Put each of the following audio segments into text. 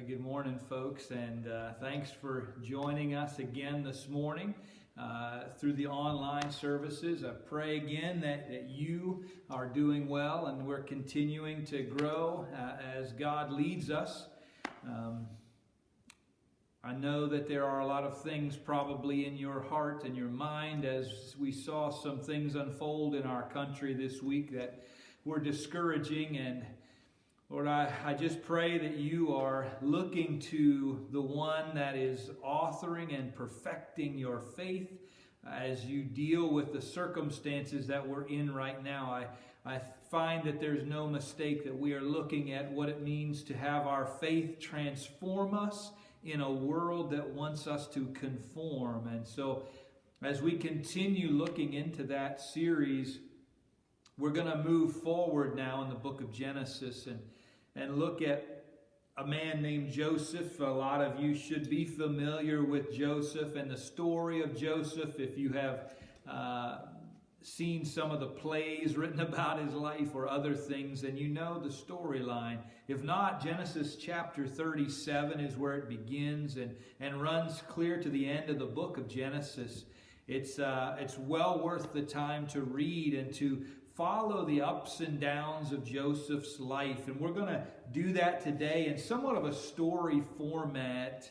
Good morning, folks, and thanks for joining us again this morning through the online services. I pray again that you are doing well and we're continuing to grow as God leads us. I know that there are a lot of things probably in your heart and your mind as we saw some things unfold in our country this week that were discouraging, and Lord, I just pray that you are looking to the one that is authoring and perfecting your faith as you deal with the circumstances that we're in right now. I find that there's no mistake that we are looking at what it means to have our faith transform us in a world that wants us to conform. And so as we continue looking into that series, we're going to move forward now in the book of Genesis and look at a man named Joseph. A lot of you should be familiar with Joseph and the story of Joseph if you have seen some of the plays written about his life or other things, and you know the storyline. If not, Genesis chapter 37 is where it begins and runs clear to the end of the book of Genesis. It's well worth the time to read and to follow the ups and downs of Joseph's life. And we're going to do that today in somewhat of a story format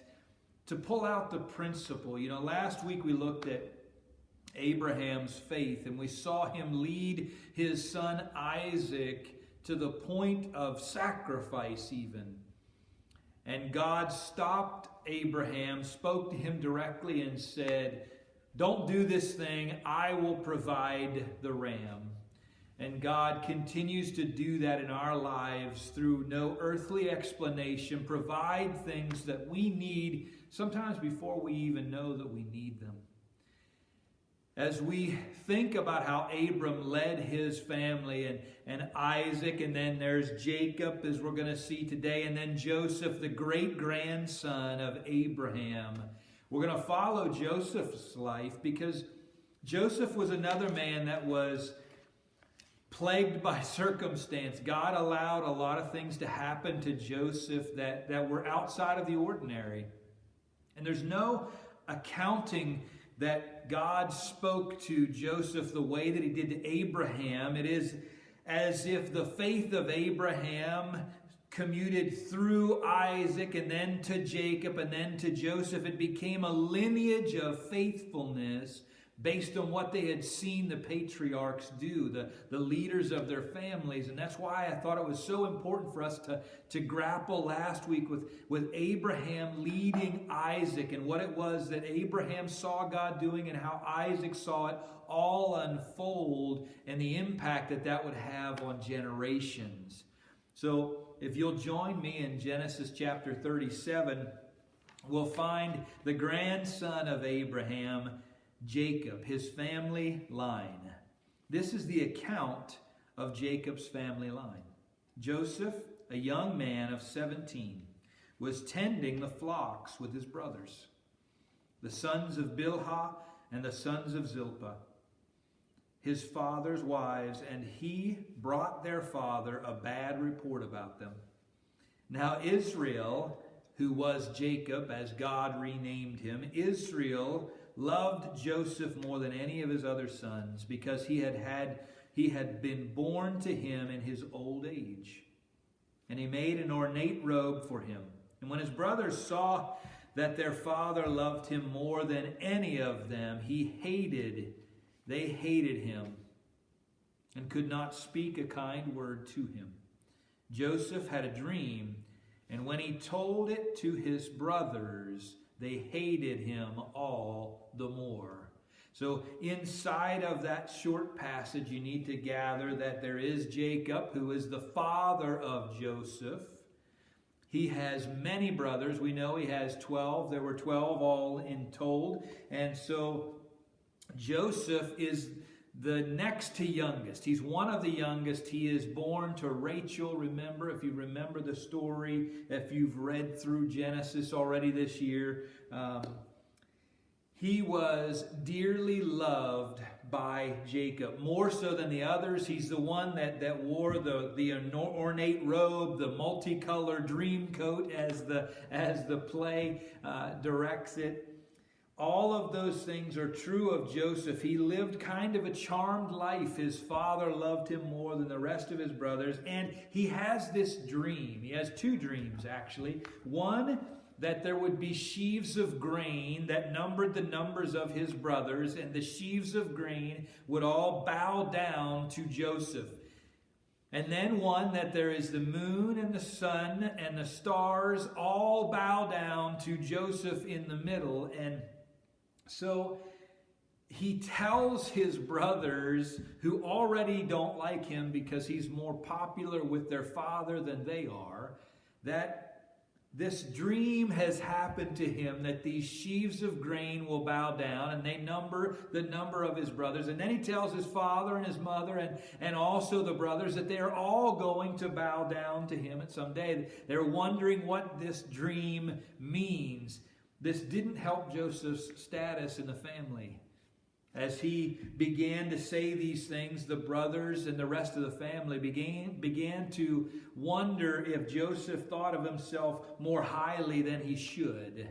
to pull out the principle. You know, last week we looked at Abraham's faith and we saw him lead his son Isaac to the point of sacrifice even. And God stopped Abraham, spoke to him directly and said, "Don't do this thing, I will provide the ram." And God continues to do that in our lives through no earthly explanation, provide things that we need, sometimes before we even know that we need them. As we think about how Abram led his family and Isaac, and then there's Jacob, as we're going to see today, and then Joseph, the great-grandson of Abraham. We're going to follow Joseph's life because Joseph was another man that was plagued by circumstance. God allowed a lot of things to happen to Joseph that were outside of the ordinary. And there's no accounting that God spoke to Joseph the way that he did to Abraham. It is as if the faith of Abraham commuted through Isaac and then to Jacob and then to Joseph. It became a lineage of faithfulness based on what they had seen the patriarchs do, the leaders of their families. And that's why I thought it was so important for us to grapple last week with Abraham leading Isaac and what it was that Abraham saw God doing and how Isaac saw it all unfold and the impact that would have on generations. So if you'll join me in Genesis chapter 37, we'll find the grandson of Abraham, Jacob, his family line. This is the account of Jacob's family line. Joseph, a young man of 17, was tending the flocks with his brothers, the sons of Bilhah and the sons of Zilpah, his father's wives, and he brought their father a bad report about them. Now Israel, who was Jacob, as God renamed him, Israel loved Joseph more than any of his other sons because he had been born to him in his old age. And he made an ornate robe for him. And when his brothers saw that their father loved him more than any of them, they hated him and could not speak a kind word to him. Joseph had a dream, and when he told it to his brothers, they hated him all the more. So inside of that short passage, you need to gather that there is Jacob, who is the father of Joseph. He has many brothers. We know he has 12. There were 12 all in told. And so Joseph is the next to youngest. He's one of the youngest. He is born to Rachel. Remember, if you remember the story, if you've read through Genesis already this year, he was dearly loved by Jacob. More so than the others, he's the one that wore the ornate robe, the multicolored dream coat, as the play directs it. All of those things are true of Joseph. He lived kind of a charmed life. His father loved him more than the rest of his brothers. And he has this dream. He has two dreams, actually. One, that there would be sheaves of grain that numbered the numbers of his brothers, and the sheaves of grain would all bow down to Joseph. And then one, that there is the moon and the sun and the stars all bow down to Joseph in the middle. And so he tells his brothers, who already don't like him because he's more popular with their father than they are, that this dream has happened to him, that these sheaves of grain will bow down, and they number the number of his brothers. And then he tells his father and his mother and also the brothers that they are all going to bow down to him at some day. They're wondering what this dream means. This didn't help Joseph's status in the family. As he began to say these things, the brothers and the rest of the family began to wonder if Joseph thought of himself more highly than he should.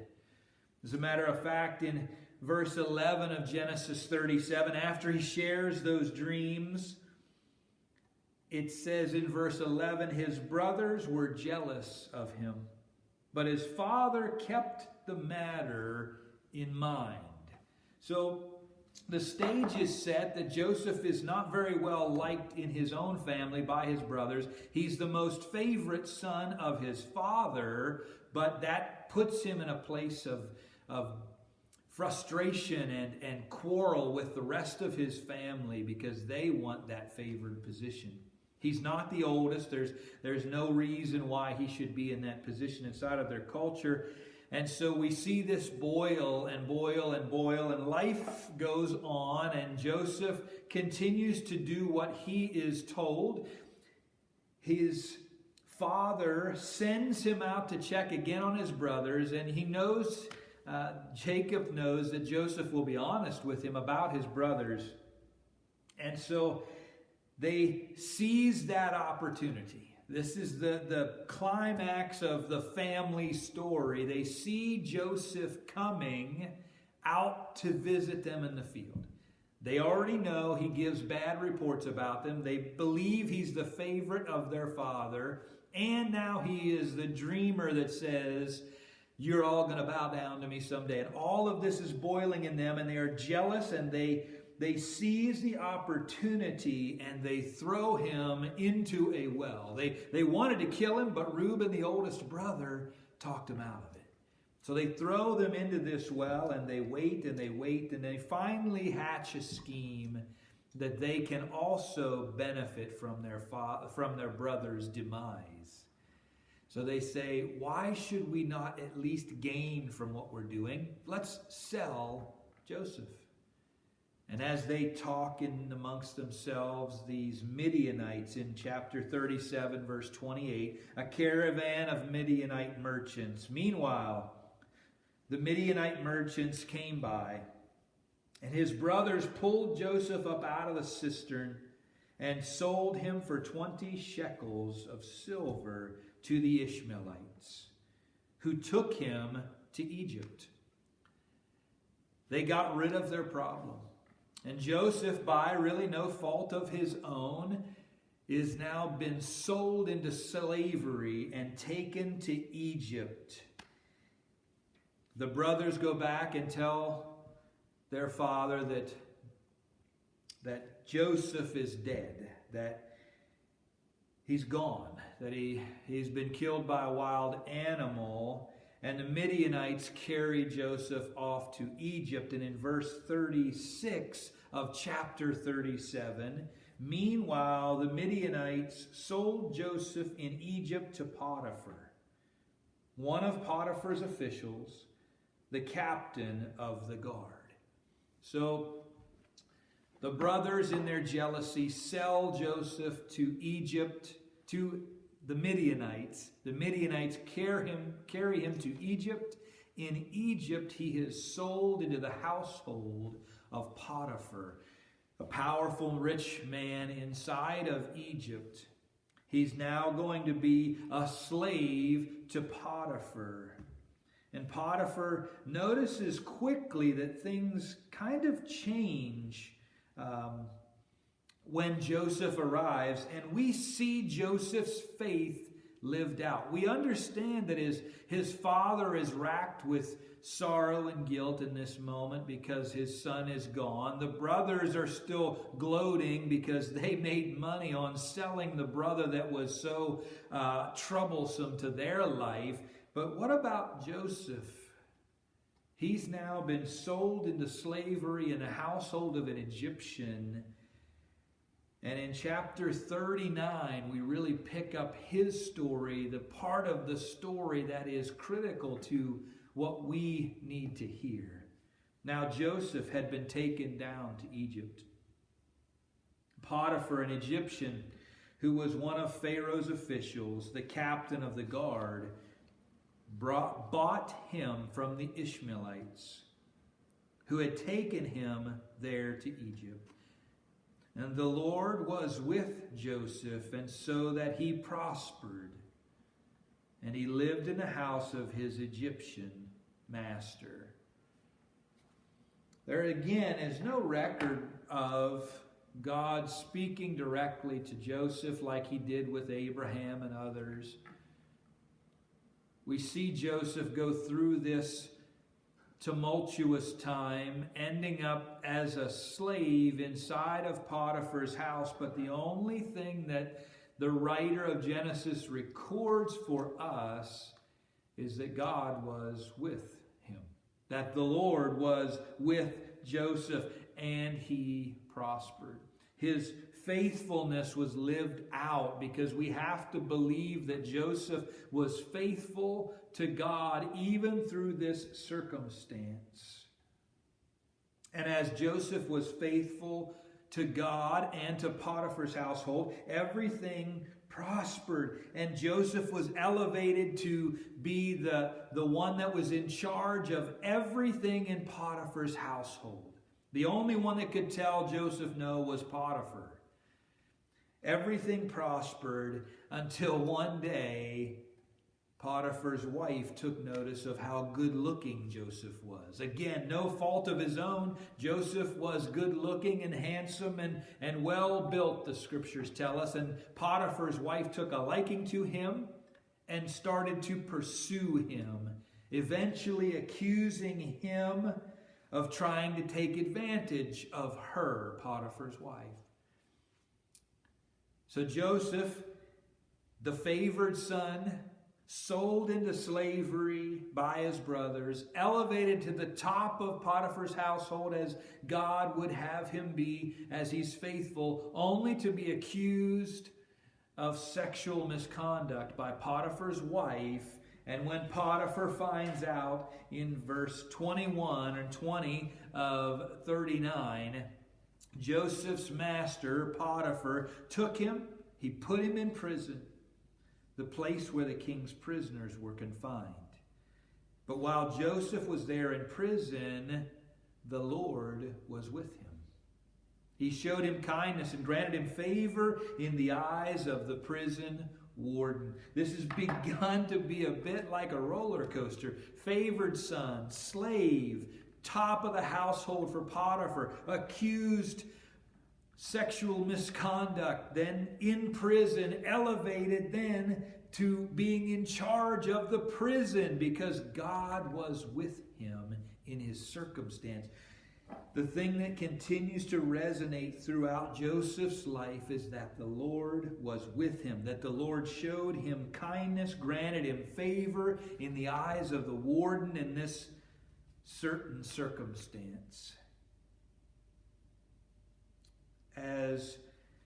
As a matter of fact, in verse 11 of Genesis 37, after he shares those dreams, it says in verse 11, his brothers were jealous of him, but his father kept the matter in mind. So the stage is set that Joseph is not very well liked in his own family by his brothers. He's the most favorite son of his father, but that puts him in a place of frustration and quarrel with the rest of his family because they want that favored position. He's not the oldest. There's no reason why he should be in that position inside of their culture. And so we see this boil and boil and boil, and life goes on, and Joseph continues to do what he is told. His father sends him out to check again on his brothers, and he knows, Jacob knows that Joseph will be honest with him about his brothers. And so they seize that opportunity. This is the climax of the family story. They see Joseph coming out to visit them in the field. They already know he gives bad reports about them. They believe he's the favorite of their father. And now he is the dreamer that says, you're all going to bow down to me someday. And all of this is boiling in them, and they are jealous, and they seize the opportunity and they throw him into a well. They wanted to kill him, but Reuben, the oldest brother, talked him out of it. So they throw them into this well, and they wait, and they finally hatch a scheme that they can also benefit from their brother's demise. So they say, why should we not at least gain from what we're doing? Let's sell Joseph. And as they talk in amongst themselves, these Midianites in chapter 37, verse 28, a caravan of Midianite merchants. Meanwhile, the Midianite merchants came by, and his brothers pulled Joseph up out of the cistern and sold him for 20 shekels of silver to the Ishmaelites, who took him to Egypt. They got rid of their problem. And Joseph, by really no fault of his own, is now been sold into slavery and taken to Egypt. The brothers go back and tell their father that Joseph is dead, that he's gone, that he's been killed by a wild animal. And the Midianites carry Joseph off to Egypt. And in verse 36 of chapter 37, meanwhile, the Midianites sold Joseph in Egypt to Potiphar, one of Potiphar's officials, the captain of the guard. So the brothers, in their jealousy, sell Joseph to Egypt, to the Midianites. The Midianites carry him to Egypt. In Egypt, he is sold into the household of Potiphar a powerful, rich man inside of Egypt. He's now going to be a slave to Potiphar. And Potiphar notices quickly that things kind of change when Joseph arrives, and we see Joseph's faith lived out. We understand that his father is racked with sorrow and guilt in this moment because his son is gone. The brothers are still gloating because they made money on selling the brother that was so troublesome to their life. But what about Joseph? He's now been sold into slavery in the household of an Egyptian. And in chapter 39, we really pick up his story, the part of the story that is critical to what we need to hear. Now Joseph had been taken down to Egypt. Potiphar, an Egyptian who was one of Pharaoh's officials, the captain of the guard, bought him from the Ishmaelites who had taken him there to Egypt. And the Lord was with Joseph, and so that he prospered. And he lived in the house of his Egyptian master. There again is no record of God speaking directly to Joseph like he did with Abraham and others. We see Joseph go through this tumultuous time, ending up as a slave inside of Potiphar's house. But the only thing that the writer of Genesis records for us is that God was with him, that the Lord was with Joseph, and he prospered. His faithfulness was lived out, because we have to believe that Joseph was faithful to God even through this circumstance. And as Joseph was faithful to God and to Potiphar's household, everything prospered, and Joseph was elevated to be the one that was in charge of everything in Potiphar's household. The only one that could tell Joseph no was Potiphar. Everything prospered until one day Potiphar's wife took notice of how good-looking Joseph was. Again, no fault of his own. Joseph was good-looking and handsome and well-built, the scriptures tell us. And Potiphar's wife took a liking to him and started to pursue him, eventually accusing him of trying to take advantage of her, Potiphar's wife. So Joseph, the favored son, sold into slavery by his brothers, elevated to the top of Potiphar's household as God would have him be, as he's faithful, only to be accused of sexual misconduct by Potiphar's wife. And when Potiphar finds out, in verse 21 and 20 of 39, Joseph's master, Potiphar, took him, he put him in prison, the place where the king's prisoners were confined. But while Joseph was there in prison, the Lord was with him. He showed him kindness and granted him favor in the eyes of the prison warden. This has begun to be a bit like a roller coaster. Favored son, slave, top of the household for Potiphar, accused sexual misconduct, then in prison, elevated then to being in charge of the prison because God was with him in his circumstance. The thing that continues to resonate throughout Joseph's life is that the Lord was with him, that the Lord showed him kindness, granted him favor in the eyes of the warden in this certain circumstance. As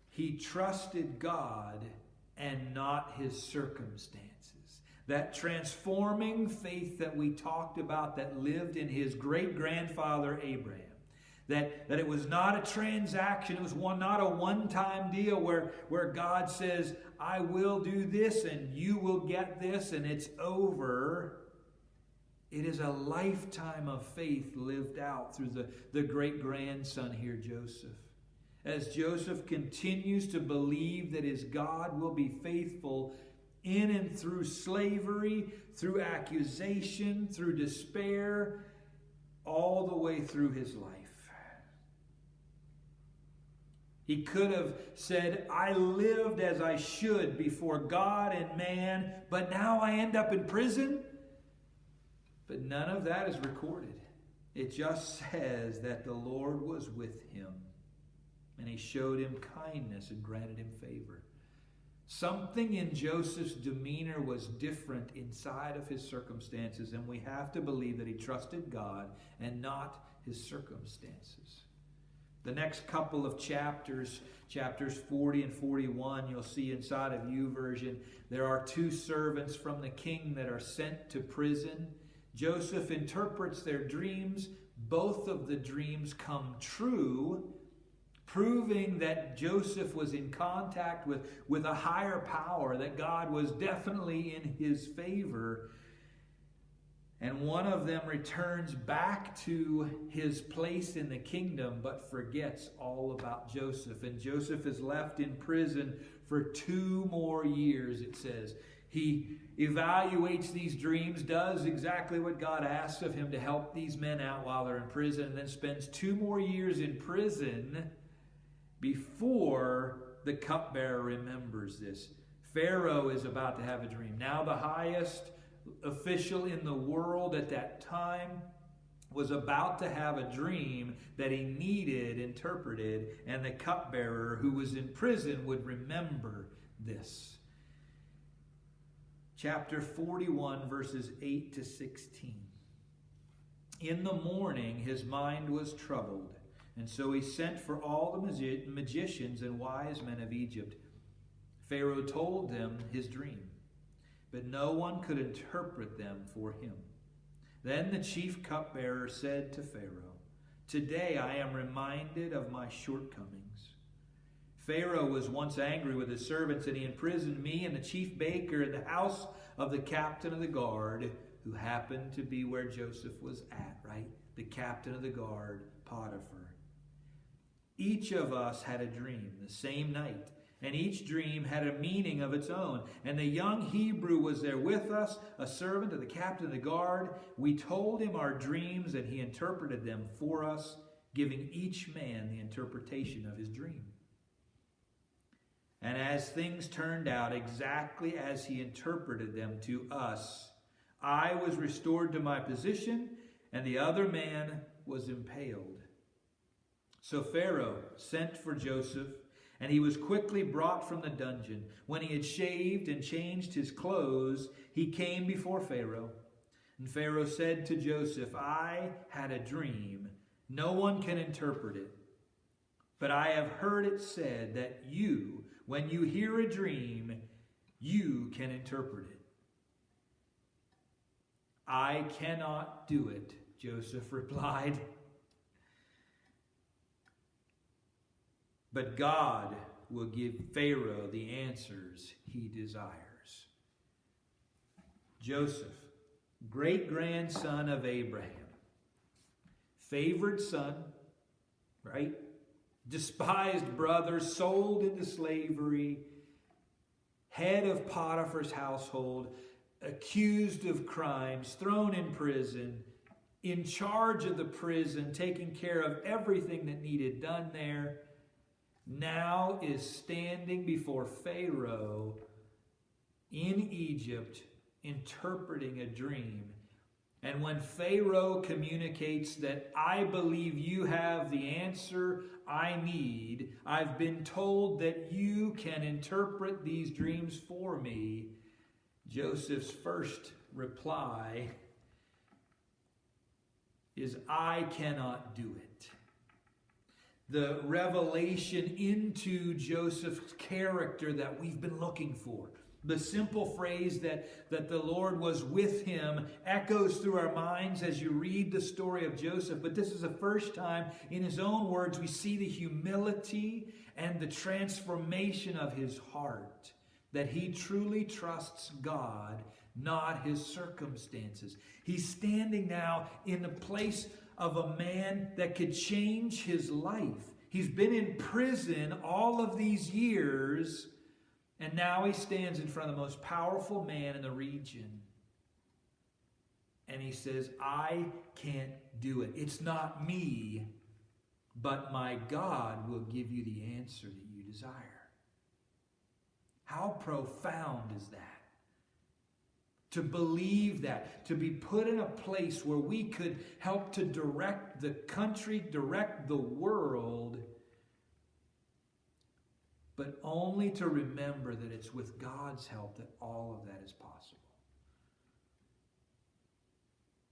he trusted God and not his circumstances. That transforming faith that we talked about that lived in his great-grandfather Abraham. That it was not a transaction, it was not a one-time deal where God says, I will do this and you will get this and it's over. It is a lifetime of faith lived out through the great-grandson here, Joseph. as Joseph continues to believe that his God will be faithful in and through slavery, through accusation, through despair, all the way through his life. He could have said, I lived as I should before God and man, but now I end up in prison. But none of that is recorded. It just says that the Lord was with him, and he showed him kindness and granted him favor. Something in Joseph's demeanor was different inside of his circumstances, and we have to believe that he trusted God and not his circumstances. The next couple of chapters, chapters 40 and 41, you'll see inside of YouVersion, there are two servants from the king that are sent to prison. Joseph interprets their dreams. Both of the dreams come true, proving that Joseph was in contact with a higher power, that God was definitely in his favor. And one of them returns back to his place in the kingdom, but forgets all about Joseph. And Joseph is left in prison for 2 more years, it says. He evaluates these dreams, does exactly what God asks of him to help these men out while they're in prison, and then spends 2 more years in prison before the cupbearer remembers this. Pharaoh is about to have a dream. Now the highest official in the world at that time was about to have a dream that he needed interpreted, and the cupbearer who was in prison would remember this. Chapter 41, verses 8 to 16. In the morning his mind was troubled, and so he sent for all the magicians and wise men of Egypt. Pharaoh told them his dream, but no one could interpret them for him. Then the chief cupbearer said to Pharaoh, "Today I am reminded of my shortcomings. Pharaoh was once angry with his servants, and he imprisoned me and the chief baker in the house of the captain of the guard," who happened to be where Joseph was at, right? The captain of the guard, Potiphar. Each of us had a dream the same night, and each dream had a meaning of its own. And the young Hebrew was there with us, a servant of the captain of the guard. We told him our dreams, and he interpreted them for us, giving each man the interpretation of his dream. And as things turned out exactly as he interpreted them to us, I was restored to my position, and the other man was impaled. So Pharaoh sent for Joseph, and he was quickly brought from the dungeon. When he had shaved and changed his clothes, he came before Pharaoh. And Pharaoh said to Joseph, "I had a dream. No one can interpret it. But I have heard it said that you, when you hear a dream, you can interpret it." "I cannot do it," Joseph replied. "But God will give Pharaoh the answers he desires." Joseph, great-grandson of Abraham, favored son, right? Despised brother, sold into slavery, head of Potiphar's household, accused of crimes, thrown in prison, in charge of the prison, taking care of everything that needed done there, now is standing before Pharaoh in Egypt, interpreting a dream. And when Pharaoh communicates that, "I believe you have the answer I need, I've been told that you can interpret these dreams for me," Joseph's first reply is, "I cannot do it." The revelation into Joseph's character that we've been looking for. The simple phrase that the Lord was with him echoes through our minds as you read the story of Joseph. But this is the first time, in his own words, we see the humility and the transformation of his heart. That he truly trusts God, not his circumstances. He's standing now in the place of a man that could change his life. He's been in prison all of these years, and now he stands in front of the most powerful man in the region. And he says, I can't do it. It's not me, but my God will give you the answer that you desire. How profound is that? To believe that, to be put in a place where we could help to direct the country, direct the world, but only to remember that it's with God's help that all of that is possible.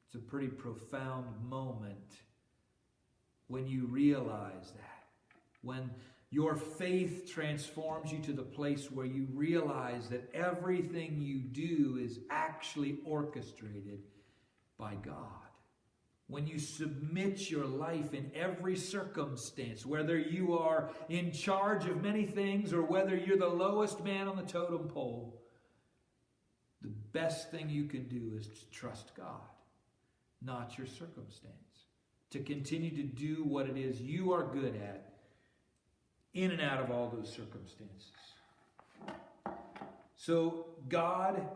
It's a pretty profound moment when you realize that. When your faith transforms you to the place where you realize that everything you do is actually orchestrated by God. When you submit your life in every circumstance, whether you are in charge of many things or whether you're the lowest man on the totem pole, the best thing you can do is to trust God, not your circumstance. To continue to do what it is you are good at in and out of all those circumstances. So God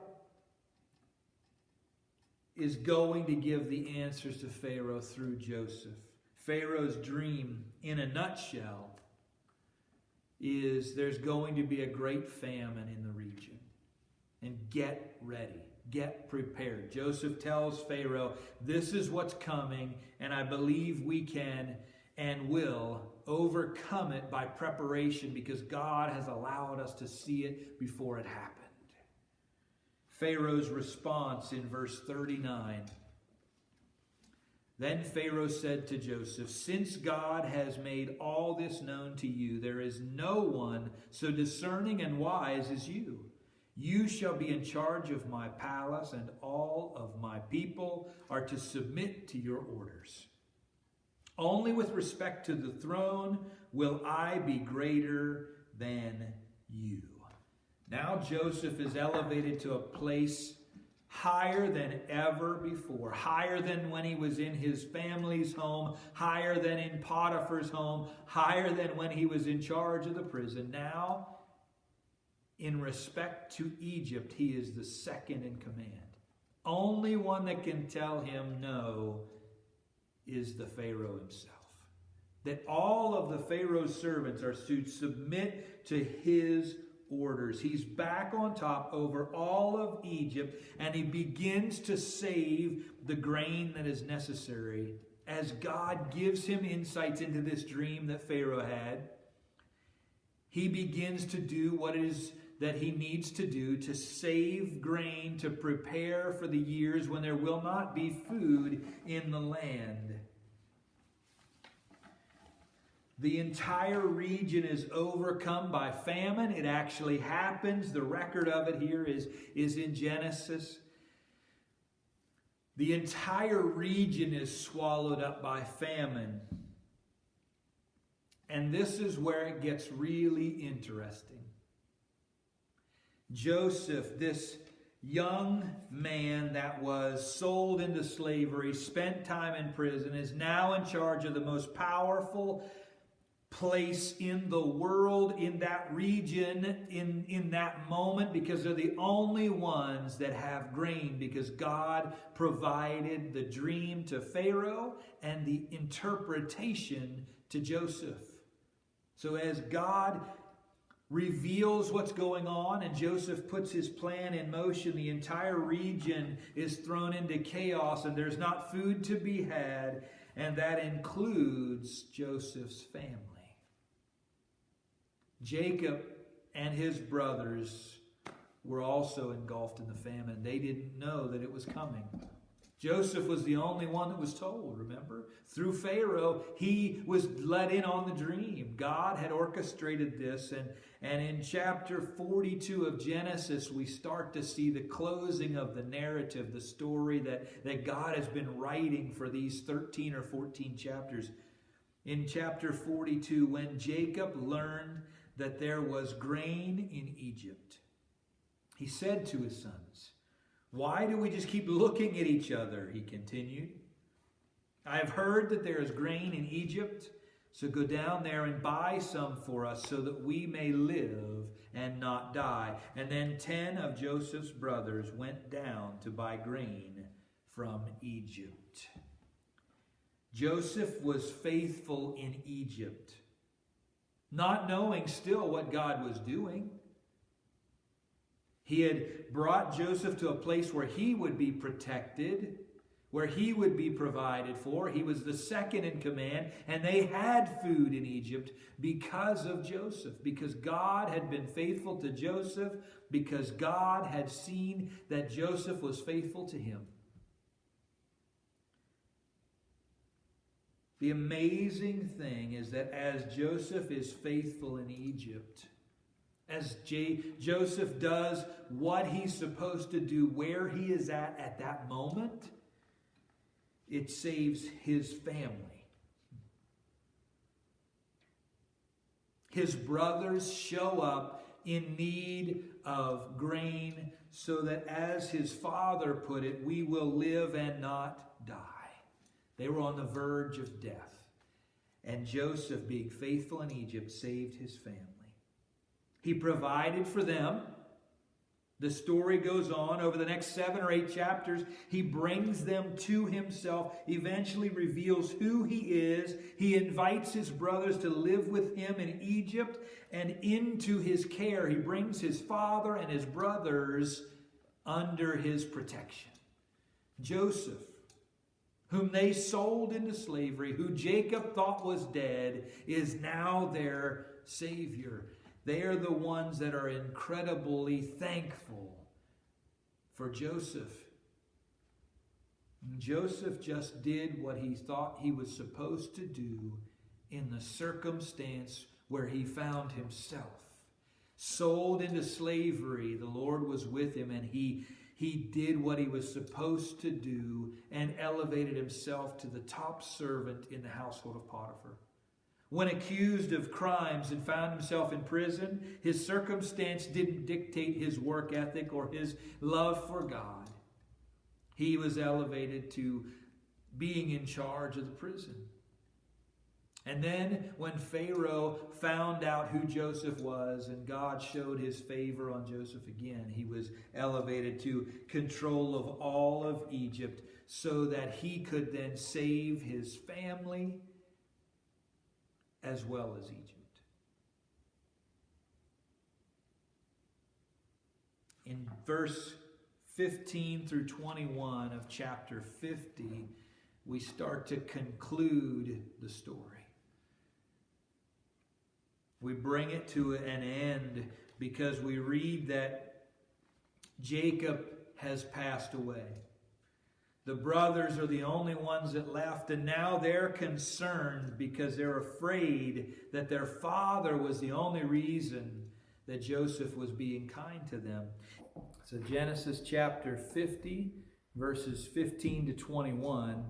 is going to give the answers to Pharaoh through Joseph. Pharaoh's dream, in a nutshell, is there's going to be a great famine in the region. And get ready. Get prepared. Joseph tells Pharaoh, this is what's coming, and I believe we can and will overcome it by preparation because God has allowed us to see it before it happened. Pharaoh's response in verse 39. Then Pharaoh said to Joseph, since God has made all this known to you, there is no one so discerning and wise as you. You shall be in charge of my palace, and all of my people are to submit to your orders. Only with respect to the throne will I be greater than you. Now Joseph is elevated to a place higher than ever before, higher than when he was in his family's home, higher than in Potiphar's home, higher than when he was in charge of the prison. Now, in respect to Egypt, he is the second in command. Only one that can tell him no is the Pharaoh himself. That all of the Pharaoh's servants are to submit to his orders. He's back on top over all of Egypt, and he begins to save the grain that is necessary as God gives him insights into this dream that Pharaoh had. He begins to do what it is that he needs to do to save grain, to prepare for the years when there will not be food in the land. The entire region is overcome by famine. It actually happens. The record of it here is in Genesis. The entire region is swallowed up by famine. And this is where it gets really interesting. Joseph, this young man that was sold into slavery, spent time in prison, is now in charge of the most powerful place in the world, in that region, in that moment, because they're the only ones that have grain, because God provided the dream to Pharaoh and the interpretation to Joseph. So as God reveals what's going on and Joseph puts his plan in motion, the entire region is thrown into chaos and there's not food to be had, and that includes Joseph's family. Jacob and his brothers were also engulfed in the famine. They didn't know that it was coming. Joseph was the only one that was told, remember? Through Pharaoh, he was let in on the dream. God had orchestrated this, and in chapter 42 of Genesis, we start to see the closing of the narrative, the story that God has been writing for these 13 or 14 chapters. In chapter 42, when Jacob learned that there was grain in Egypt, he said to his sons, "Why do we just keep looking at each other?" he continued. "I have heard that there is grain in Egypt, So go down there and buy some for us so that we may live and not die. And then 10 of Joseph's brothers went down to buy grain from Egypt. Joseph was faithful in Egypt, not knowing still what God was doing. He had brought Joseph to a place where he would be protected, where he would be provided for. He was the second in command, and they had food in Egypt because of Joseph, because God had been faithful to Joseph, because God had seen that Joseph was faithful to him. The amazing thing is that as Joseph is faithful in Egypt, as Joseph does what he's supposed to do, where he is at that moment, it saves his family. His brothers show up in need of grain so that, as his father put it, we will live and not die. They were on the verge of death. And Joseph, being faithful in Egypt, saved his family. He provided for them. The story goes on. Over the next 7 or 8 chapters, he brings them to himself, eventually reveals who he is. He invites his brothers to live with him in Egypt, and into his care, he brings his father and his brothers under his protection. Joseph, whom they sold into slavery, who Jacob thought was dead, is now their Savior. They are the ones that are incredibly thankful for Joseph. Joseph just did what he thought he was supposed to do in the circumstance where he found himself. Sold into slavery, the Lord was with him, and he did what he was supposed to do and elevated himself to the top servant in the household of Potiphar. When accused of crimes and found himself in prison, his circumstance didn't dictate his work ethic or his love for God. He was elevated to being in charge of the prison. And then when Pharaoh found out who Joseph was and God showed his favor on Joseph again, he was elevated to control of all of Egypt so that he could then save his family as well as Egypt. In verse 15 through 21 of chapter 50, we start to conclude the story. We bring it to an end because we read that Jacob has passed away. The brothers are the only ones that left, and now they're concerned because they're afraid that their father was the only reason that Joseph was being kind to them. So Genesis chapter 50, verses 15 to 21,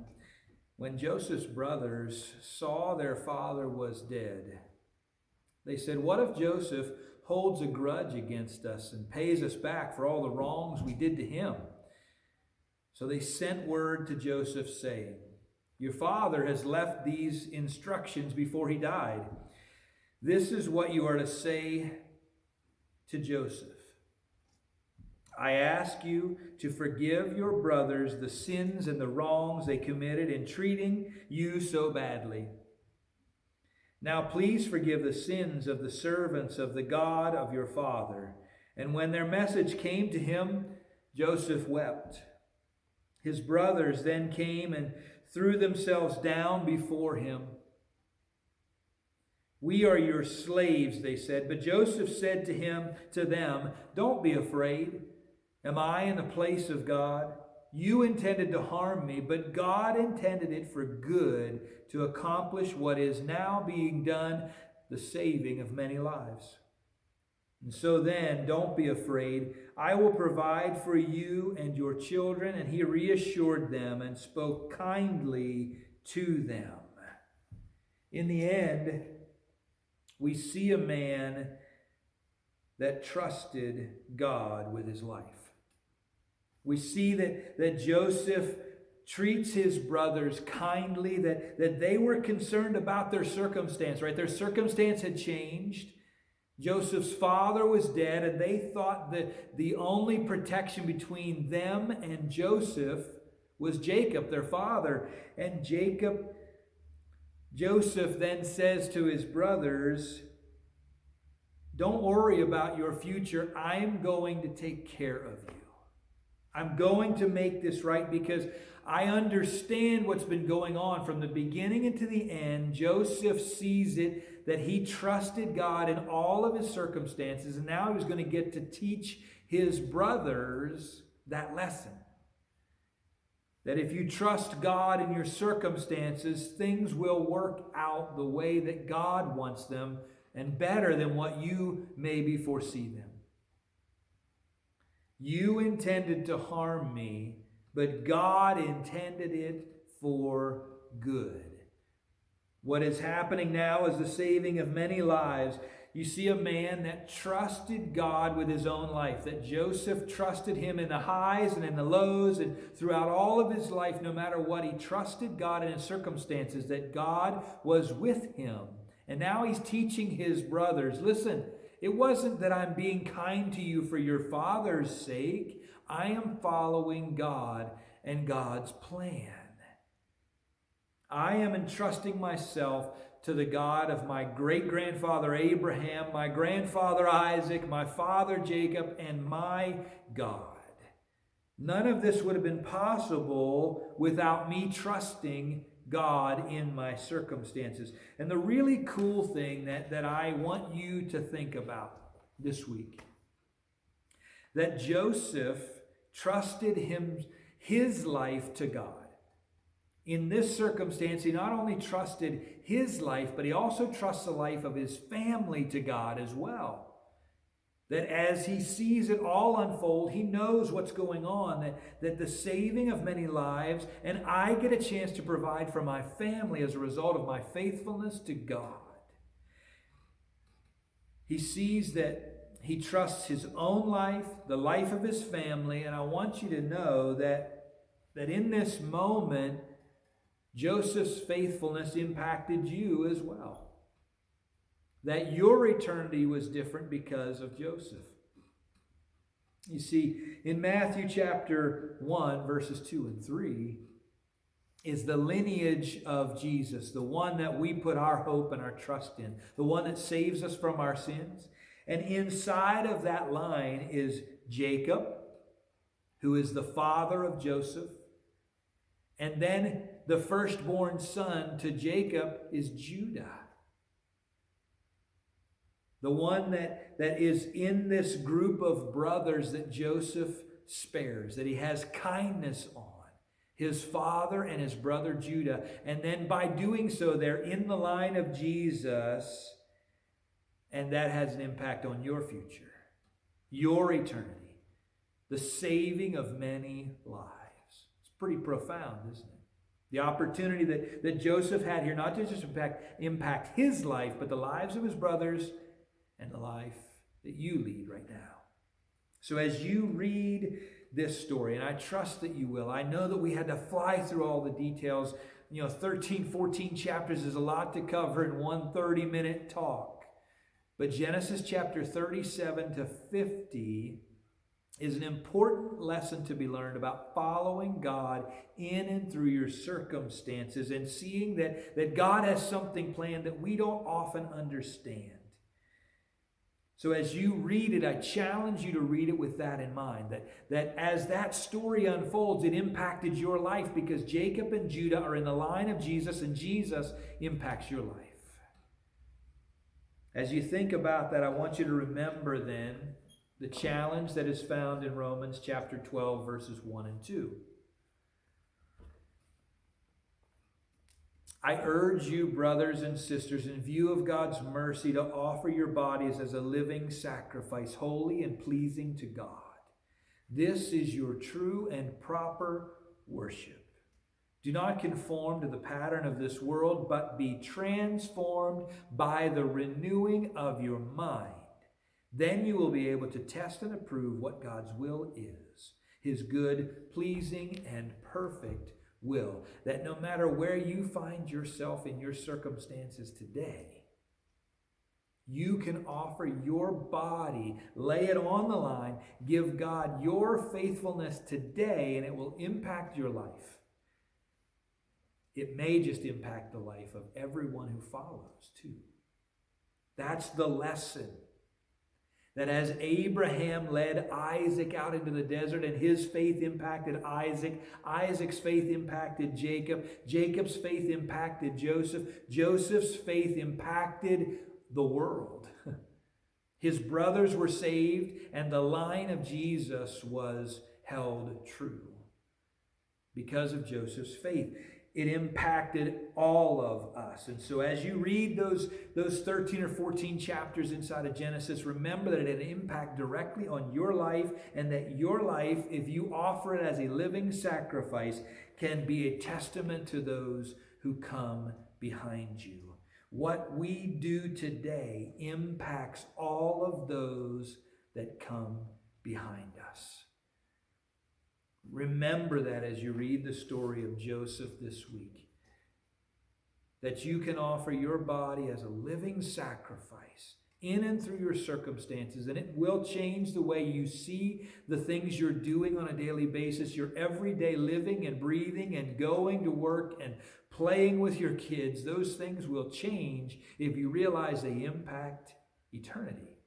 when Joseph's brothers saw their father was dead, they said, "What if Joseph holds a grudge against us and pays us back for all the wrongs we did to him?" So they sent word to Joseph saying, "Your father has left these instructions before he died. This is what you are to say to Joseph. I ask you to forgive your brothers the sins and the wrongs they committed in treating you so badly. Now please forgive the sins of the servants of the God of your father." And when their message came to him, Joseph wept. His brothers then came and threw themselves down before him. "We are your slaves," they said. But Joseph said to them, "Don't be afraid. Am I in the place of God? You intended to harm me, but God intended it for good to accomplish what is now being done, the saving of many lives. And so then, don't be afraid. I will provide for you and your children." And he reassured them and spoke kindly to them. In the end, we see a man that trusted God with his life. We see that Joseph treats his brothers kindly, that they were concerned about their circumstance, right? Their circumstance had changed. Joseph's father was dead, and they thought that the only protection between them and Joseph was Jacob, their father. And Joseph then says to his brothers, don't worry about your future. I am going to take care of you. I'm going to make this right because I understand what's been going on from the beginning into the end. Joseph sees it that he trusted God in all of his circumstances, and now he was going to get to teach his brothers that lesson. That if you trust God in your circumstances, things will work out the way that God wants them and better than what you maybe foresee them. You intended to harm me, but God intended it for good. What is happening now is the saving of many lives. You see a man that trusted God with his own life, that Joseph trusted him in the highs and in the lows, and throughout all of his life, no matter what, he trusted God in his circumstances, that God was with him. And now he's teaching his brothers, listen, it wasn't that I'm being kind to you for your father's sake. I am following God and God's plan. I am entrusting myself to the God of my great-grandfather Abraham, my grandfather Isaac, my father Jacob, and my God. None of this would have been possible without me trusting God in my circumstances. And the really cool thing that I want you to think about this week, that Joseph trusted his life to God. In this circumstance, he not only trusted his life, but he also trusts the life of his family to God as well. That as he sees it all unfold, he knows what's going on, that the saving of many lives, and I get a chance to provide for my family as a result of my faithfulness to God. He sees that he trusts his own life, the life of his family, and I want you to know that in this moment, Joseph's faithfulness impacted you as well. That your eternity was different because of Joseph. You see, in Matthew chapter 1, verses 2 and 3, is the lineage of Jesus, the one that we put our hope and our trust in, the one that saves us from our sins. And inside of that line is Jacob, who is the father of Joseph. And then the firstborn son to Jacob is Judah. The one that is in this group of brothers that Joseph spares, that he has kindness on. His father and his brother Judah. And then by doing so, they're in the line of Jesus. And that has an impact on your future, your eternity, the saving of many lives. It's pretty profound, isn't it? The opportunity that Joseph had here, not to just impact his life, but the lives of his brothers and the life that you lead right now. So as you read this story, and I trust that you will, I know that we had to fly through all the details. 13, 14 chapters is a lot to cover in one 30-minute talk. But Genesis chapter 37 to 50 is an important lesson to be learned about following God in and through your circumstances and seeing that God has something planned that we don't often understand. So as you read it, I challenge you to read it with that in mind, that as that story unfolds, it impacted your life because Jacob and Judah are in the line of Jesus, and Jesus impacts your life. As you think about that, I want you to remember then the challenge that is found in Romans chapter 12, verses 1 and 2. I urge you, brothers and sisters, in view of God's mercy, to offer your bodies as a living sacrifice, holy and pleasing to God. This is your true and proper worship. Do not conform to the pattern of this world, but be transformed by the renewing of your mind. Then you will be able to test and approve what God's will is, his good, pleasing, and perfect will. That no matter where you find yourself in your circumstances today, you can offer your body, lay it on the line, give God your faithfulness today, and it will impact your life. It may just impact the life of everyone who follows, too. That's the lesson. That as Abraham led Isaac out into the desert and his faith impacted Isaac, Isaac's faith impacted Jacob, Jacob's faith impacted Joseph, Joseph's faith impacted the world. His brothers were saved, and the line of Jesus was held true because of Joseph's faith. It impacted all of us. And so as you read those 13 or 14 chapters inside of Genesis, remember that it had an impact directly on your life, and that your life, if you offer it as a living sacrifice, can be a testament to those who come behind you. What we do today impacts all of those that come behind us. Remember that as you read the story of Joseph this week, that you can offer your body as a living sacrifice in and through your circumstances, and it will change the way you see the things you're doing on a daily basis, your everyday living and breathing and going to work and playing with your kids. Those things will change if you realize they impact eternity.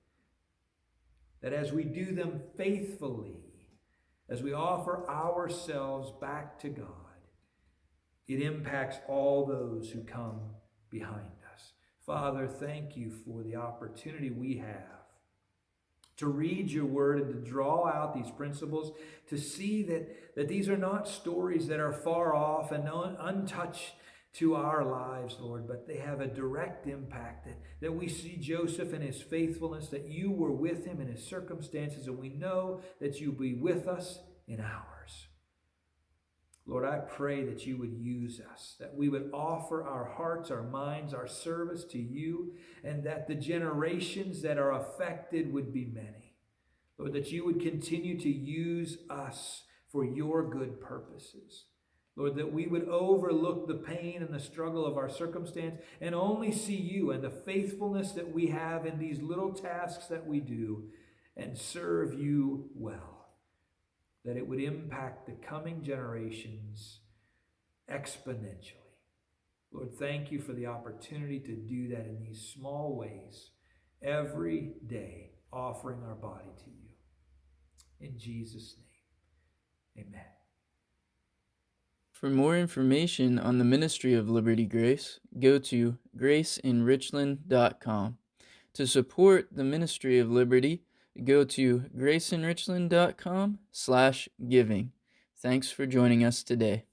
That as we do them faithfully, as we offer ourselves back to God, it impacts all those who come behind us. Father, thank you for the opportunity we have to read your word and to draw out these principles, to see that these are not stories that are far off and untouched to our lives, Lord, but they have a direct impact, that we see Joseph and his faithfulness, that you were with him in his circumstances, and we know that you'll be with us in ours. Lord, I pray that you would use us, that we would offer our hearts, our minds, our service to you, and that the generations that are affected would be many. Lord, that you would continue to use us for your good purposes. Lord, that we would overlook the pain and the struggle of our circumstance and only see you and the faithfulness that we have in these little tasks that we do, and serve you well. That it would impact the coming generations exponentially. Lord, thank you for the opportunity to do that in these small ways every day, offering our body to you. In Jesus' name, amen. For more information on the ministry of Liberty Grace, go to graceinrichland.com. To support the ministry of Liberty, go to graceinrichland.com/giving. Thanks for joining us today.